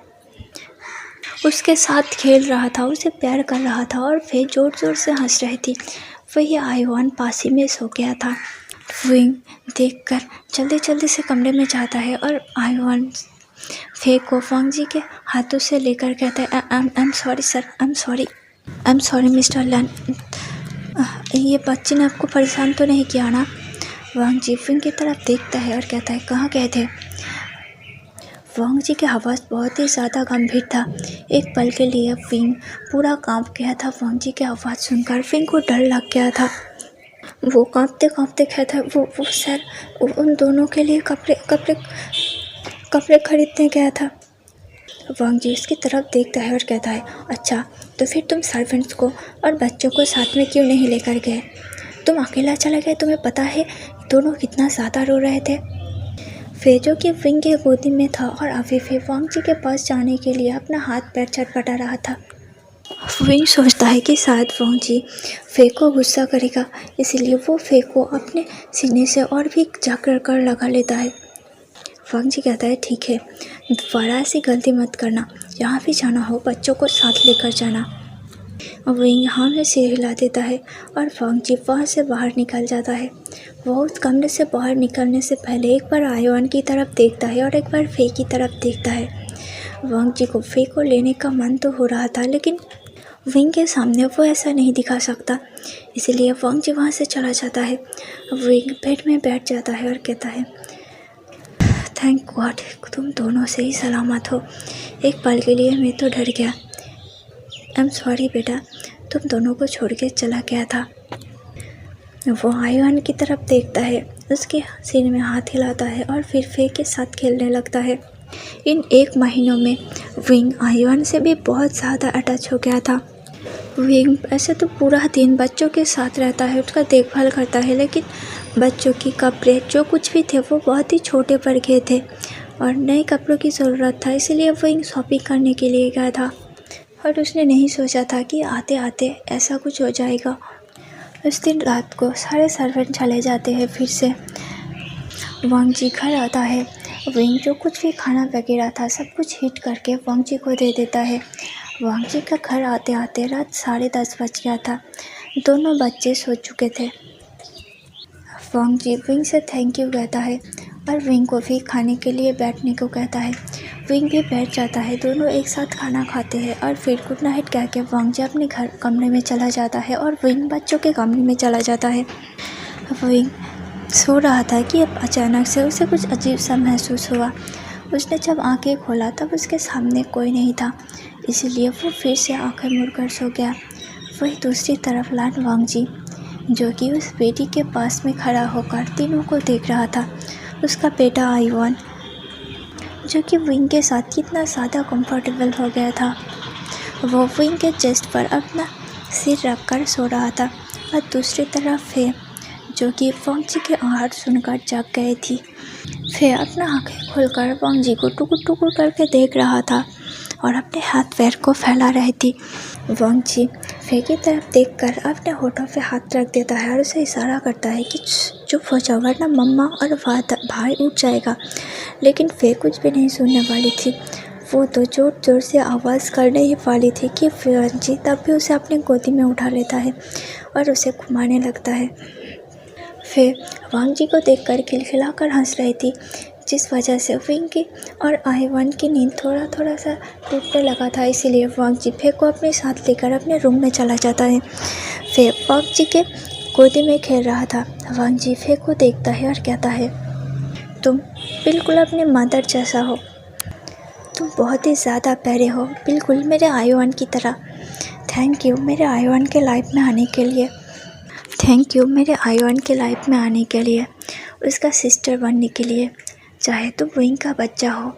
उसके साथ खेल रहा था, उसे प्यार कर रहा था और फे जोर जोर से हंस रही थी। वही आईवान पास ही में सो गया था। विंग देखकर जल्दी जल्दी से कमरे में जाता है और आईवान फे को वांगजी के हाथों से लेकर कहता है, I am sorry sir, I am sorry mister लान, ये बच्ची ने आपको परेशान तो नहीं किया ना? वांगजी विंग की तरफ देखता है और कहता है, कहाँ गए थे? वांगजी की आवाज़ बहुत ही ज़्यादा गंभीर था। एक पल के लिए विंग पूरा कांप गया था। वांगजी की आवाज़ सुनकर विंग को डर लग गया था। वो कांपते कांपते कहता है, वो सर, उन दोनों के लिए कपड़े खरीदने गया था। वांगजी उसकी तरफ देखता है और कहता है, अच्छा तो फिर तुम सर्वेंट्स को और बच्चों को साथ में क्यों नहीं लेकर गए? तुम अकेला चले गए? तुम्हें पता है दोनों कितना ज़्यादा रो रहे थे। फे जो कि विंग के गोदी में था और अभी फे वांगजी के पास जाने के लिए अपना हाथ पैर चटपटा रहा था। विंग सोचता है कि शायद वांगजी फे को गुस्सा करेगा, इसलिए वो फे को अपने सीने से और भी जाकर कर लगा लेता है। वांगजी कहता है, ठीक है, दोबारा ऐसी गलती मत करना, जहाँ भी जाना हो बच्चों को साथ लेकर जाना। विंग हाँ में सिर हिला देता है और वांगजी वहाँ से बाहर निकल जाता है। वो उस कमरे से बाहर निकलने से पहले एक बार आईवान की तरफ देखता है और एक बार फे की तरफ देखता है। वांगजी को फे को लेने का मन तो हो रहा था, लेकिन विंग के सामने वो ऐसा नहीं दिखा सकता, इसलिए वांगजी वहाँ से चला जाता है। विंग बेड में बैठ जाता है और कहता है, थैंक गॉड तुम दोनों से ही सलामत हो। एक पल के लिए मैं तो डर गया। आई एम सॉरी बेटा, तुम दोनों को छोड़ के चला गया था। वो आईवान की तरफ देखता है, उसके सीने में हाथ हिलाता है और फिर फे के साथ खेलने लगता है। इन 1 महीनों में विंग आयुन से भी बहुत ज़्यादा अटैच हो गया था। विंग ऐसे तो पूरा दिन बच्चों के साथ रहता है, उसका देखभाल करता है, लेकिन बच्चों के कपड़े जो कुछ भी थे वो बहुत ही छोटे पड़ गए थे और नए कपड़ों की ज़रूरत था, इसलिए विंग शॉपिंग करने के लिए गया था और उसने नहीं सोचा था कि आते आते ऐसा कुछ हो जाएगा। उस दिन रात को सारे सर्वेंट चले जाते हैं फिर से। वांग जी घर आता है। विंग जो कुछ भी खाना वगैरह था सब कुछ हीट करके वांग जी को दे देता है। वांग जी का घर आते आते रात 10:30 बज गया था। दोनों बच्चे सो चुके थे। वांग जी विंग से थैंक यू कहता है और विंग को भी खाने के लिए बैठने को कहता है। विंग भी बैठ जाता है। दोनों एक साथ खाना खाते हैं और फिर गुड नाइट कह के वांग जी अपने घर कमरे में चला जाता है और विंग बच्चों के कमरे में चला जाता है। विंग सो रहा था कि अब अचानक से उसे कुछ अजीब सा महसूस हुआ। उसने जब आंखें खोला तब उसके सामने कोई नहीं था, इसीलिए वो फिर से आंखें मुड़कर सो गया। वही दूसरी तरफ लान वांग जी जो कि उस बेटी के पास में खड़ा होकर तीनों को देख रहा था। उसका बेटा आयुन जो कि विंग के साथ कितना ज़्यादा कंफर्टेबल हो गया था, वो विंग के चेस्ट पर अपना सिर रखकर सो रहा था और दूसरी तरफ फे जो कि वांग जी के आहट सुनकर जाग गई थी। फे अपना आंखें खोलकर वांग जी को टुकुर टुकुर करके देख रहा था और अपने हाथ पैर को फैला रही थी। वांग जी फे की तरफ देखकर अपने होठों पे हाथ रख देता है और उसे इशारा करता है कि चुप हो जाओ वरना मम्मा और भाई उठ जाएगा। लेकिन फे कुछ भी नहीं सुनने वाली थी। वो तो जोर जोर से आवाज़ करने ही वाली थी कि वांग जी तब भी उसे अपने गोदी में उठा लेता है और उसे घुमाने लगता है। फे वांग जी को देखकर खिलखिलाकर हंस रही थी, जिस वजह से विंग की और आयुन की नींद थोड़ा सा टूटने लगा था। इसीलिए वांग जी फे को अपने साथ लेकर अपने रूम में चला जाता है। फे वांग जी के गोदी में खेल रहा था। वांग जी फे को देखता है और कहता है, तुम बिल्कुल अपने मदर जैसा हो, तुम बहुत ही ज़्यादा प्यारे हो, बिल्कुल मेरे आयुन की तरह। थैंक यू मेरे आयुन के लाइफ में आने के लिए, थैंक यू मेरे आयुन के लाइफ में आने के लिए, उसका सिस्टर बनने के लिए। चाहे तुम विंग का बच्चा हो,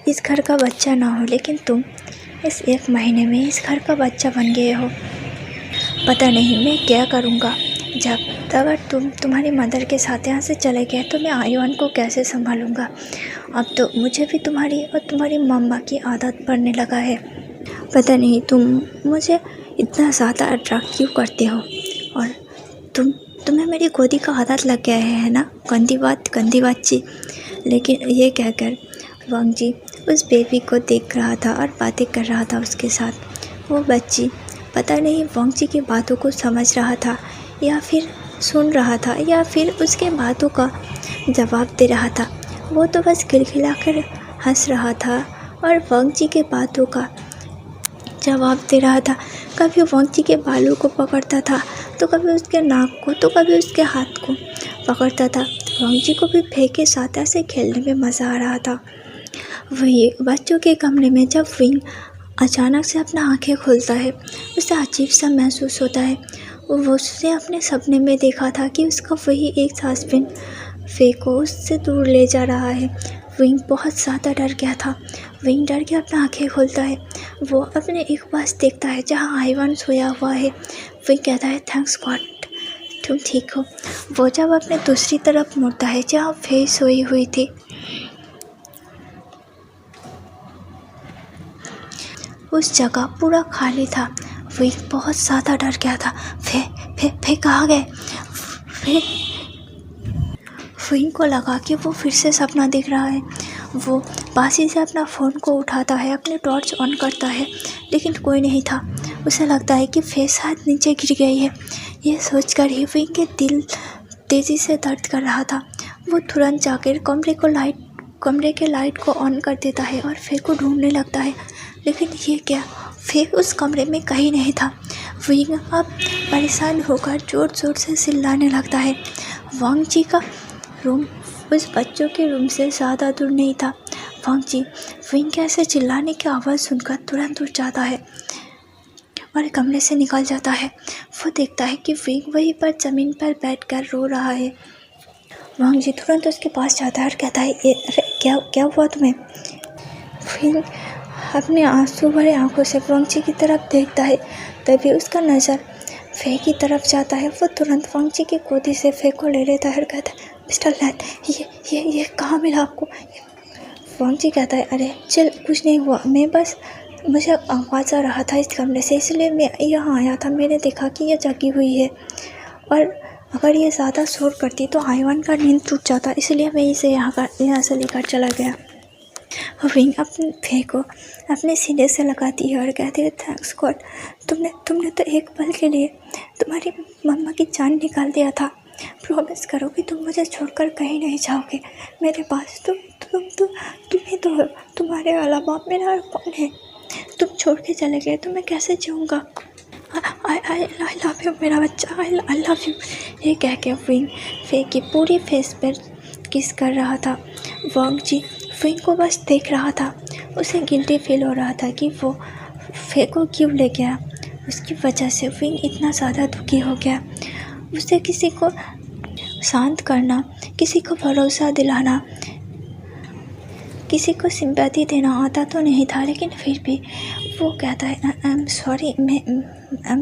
इस घर का बच्चा ना हो, लेकिन तुम इस 1 महीने में इस घर का बच्चा बन गए हो। पता नहीं मैं क्या करूँगा जब अगर तुम्हारी मदर के साथ यहाँ से चले गए तो मैं आयुन को कैसे संभालूँगा। अब तो मुझे भी तुम्हारी और तुम्हारी मम्मा की आदत पड़ने लगा है। पता नहीं तुम मुझे इतना ज़्यादा अट्रैक्ट क्यों करते हो और तुम्हें मेरी गोदी का आदत लग गया है ना। गंदी बात जी। लेकिन ये कहकर वांग जी उस बेबी को देख रहा था और बातें कर रहा था उसके साथ। वो बच्ची पता नहीं वांग जी की बातों को समझ रहा था या फिर सुन रहा था या फिर उसके बातों का जवाब दे रहा था। वो तो बस खिलखिलाकर हंस रहा था और वांग जी के बातों का जवाब दे रहा था। कभी वांग जी के बालों को पकड़ता था तो कभी उसके नाक को तो कभी उसके हाथ को पकड़ता था। वांग जी को भी फे के साथ ऐसे खेलने में मज़ा आ रहा था। वही बच्चों के कमरे में जब विंग अचानक से अपना आंखें खोलता है, उसे अजीब सा महसूस होता है। वो उसने अपने सपने में देखा था कि उसका वही एक हस्बैंड फे को उससे दूर ले जा रहा है। विंग बहुत ज़्यादा डर गया था। विंग डर के अपना आंखें खोलता है। वो अपने एक पास देखता है जहाँ आयुन सोया हुआ है। विंग कहता है, थैंक्स गॉड तुम ठीक हो। वो जब अपने दूसरी तरफ मुड़ता है जहाँ फे सोई हुई थी, उस जगह पूरा खाली था। विंग बहुत ज़्यादा डर गया था। फे कहाँ गए। विंग को लगा कि वो फिर से सपना देख रहा है। वो पासी से अपना फ़ोन को उठाता है, अपने टॉर्च ऑन करता है, लेकिन कोई नहीं था। उसे लगता है कि फे शायद नीचे गिर गई है। ये सोचकर ही विंग के दिल तेज़ी से दर्द कर रहा था। वो तुरंत जाकर कमरे के लाइट को ऑन कर देता है और फे को ढूंढने लगता है, लेकिन ये क्या, फे उस कमरे में कहीं नहीं था। विंग अब परेशान होकर ज़ोर ज़ोर से चिल्लाने लगता है। वांग जी का रूम उस बच्चों के रूम से ज़्यादा दूर नहीं था। वांग जी विंग के ऐसे चिल्लाने की आवाज़ सुनकर तुरंत उठ जाता है और कमरे से निकल जाता है। वो देखता है कि विंग वहीं पर ज़मीन पर बैठकर रो रहा है। वांग जी तुरंत उसके पास जाता है और कहता है ये अरे क्या हुआ तुम्हें। फिर अपने आंसू भरे आंखों से वांग जी की तरफ देखता है। तभी उसका नज़र फे की तरफ जाता है। वो तुरंत वांग जी की गोदी से फे को ले लेता है और कहता है मिस्टर लैन ये कहाँ मिला आपको। वांग जी कहता है अरे चल कुछ नहीं हुआ, मैं बस मुझे आवाज़ आ रहा था इस कमरे से, इसलिए मैं यहाँ आया था। मैंने देखा कि ये जगी हुई है और अगर ये ज़्यादा शोर करती तो आईवान का नींद टूट जाता, इसलिए मैं इसे यहाँ से लेकर चला गया। विंग अपने फे को अपने सीने से लगाती है और कहती है थैंक्स गॉड, तुमने तो एक पल के लिए तुम्हारी मम्मा की जान निकाल दिया था। प्रॉमिस करो कि तुम मुझे छोड़कर कहीं नहीं जाओगे। मेरे पास तुम ही तो हो, तुम्हारे अलावा मेरा और कौन है। तुम छोड़ के चले गए तो मैं कैसे जीऊँगा। आई लव यू मेरा बच्चा, आई लव यू। ये कह के विंग फे की पूरी फेस पर किस कर रहा था। वांग जी विंग को बस देख रहा था। उसे गिल्टी फील हो रहा था कि वो फे को क्यों ले गया। उसकी वजह से विंग इतना ज़्यादा दुखी हो गया। उसे किसी को शांत करना, किसी को भरोसा दिलाना, किसी को सिंपैथी देना आता तो नहीं था, लेकिन फिर भी वो कहता है आई एम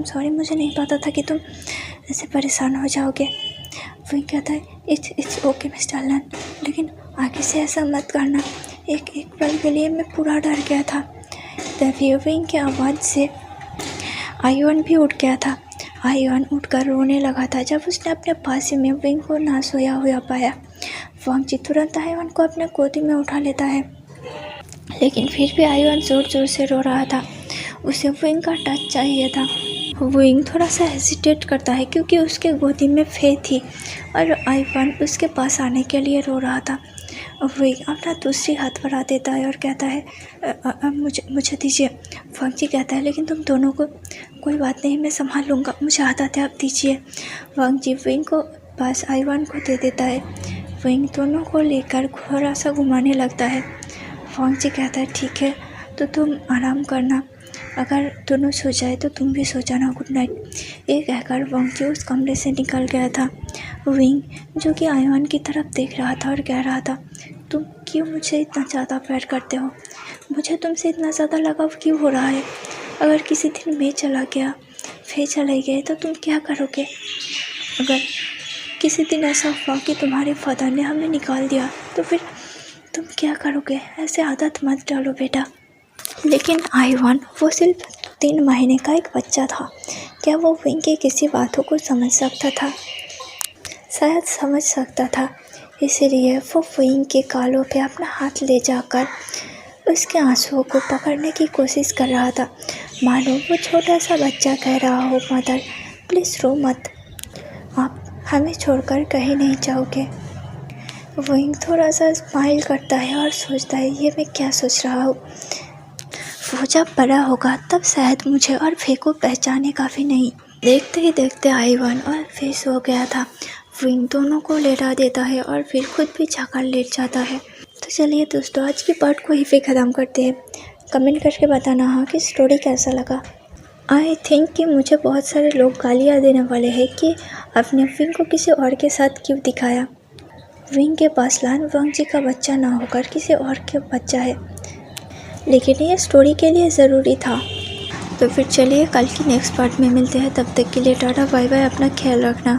सॉरी, मुझे नहीं पता था कि तुम ऐसे परेशान हो जाओगे। वो कहता है इट्स ओके मिस्टर लैन, लेकिन आगे से ऐसा मत करना। एक पल के लिए मैं पूरा डर गया था। तभी विंग की आवाज़ से आईवान भी उठ गया था। आईवान उठकर रोने लगा था जब उसने अपने पास में विंग को ना सोया हुआ पाया। वांग जी तुरंत आईवान को अपने गोदी में उठा लेता है, लेकिन फिर भी आईवान ज़ोर से रो रहा था। उसे विंग का टच चाहिए था। विंग थोड़ा सा हेजिटेट करता है क्योंकि उसके गोदी में फे थी और आईवान उसके पास आने के लिए रो रहा था। विंग अपना दूसरी हाथ बढ़ा देता है और कहता है मुझे दीजिए। वांग जी कहता है लेकिन तुम दोनों को कोई बात नहीं, मैं संभाल लूँगा, मुझे आदत है, आप दीजिए। वांग जी विंग को पास आईवान को दे देता है। विंग दोनों को लेकर थोड़ा सा घुमाने लगता है। वांग जी कहता है ठीक है तो तुम आराम करना, अगर दोनों सो जाए तो तुम भी सो जाना, गुड नाइट। ये कहकर वांग जी उस कमरे से निकल गया था। विंग जो कि आईवान की तरफ देख रहा था और कह रहा था तुम क्यों मुझे इतना ज़्यादा प्यार करते हो, मुझे तुमसे इतना ज़्यादा लगाव क्यों हो रहा है। अगर किसी दिन मैं चला गया, फे चले गए तो तुम क्या करोगे। अगर किसी दिन ऐसा हुआ कि तुम्हारे फादर ने हमें निकाल दिया तो फिर तुम क्या करोगे। ऐसे आदत मत डालो बेटा। लेकिन आईवान वो सिर्फ 3 महीने का एक बच्चा था। क्या वो विंग की किसी बातों को समझ सकता था? शायद समझ सकता था, इसलिए वो विंग के गालों पे अपना हाथ ले जाकर उसके आंसुओं को पकड़ने की कोशिश कर रहा था, मानो वो छोटा सा बच्चा कह रहा हो मदर प्लीज़ रो मत, आप हमें छोड़कर कहीं नहीं जाओगे। विंग थोड़ा सा स्माइल करता है और सोचता है ये मैं क्या सोच रहा हूँ। वो जब बड़ा होगा तब शायद मुझे और फे को पहचाने काफ़ी नहीं। देखते ही देखते आईवान और फे सो गया था। विंग दोनों को लेटा देता है और फिर खुद भी जाकर लेट जाता है। तो चलिए दोस्तों आज की पार्ट को ही पे ख़त्म करते हैं। कमेंट करके बताना हाँ कि स्टोरी कैसा लगा। आई थिंक कि मुझे बहुत सारे लोग गालियाँ देने वाले हैं कि अपने विंग को किसी और के साथ क्यों दिखाया। विंग के पास लान वांग जी का बच्चा ना होकर किसी और के बच्चा है, लेकिन ये स्टोरी के लिए ज़रूरी था। तो फिर चलिए कल की नेक्स्ट पार्ट में मिलते हैं, तब तक के लिए टाटा बाय बाय, अपना ख्याल रखना।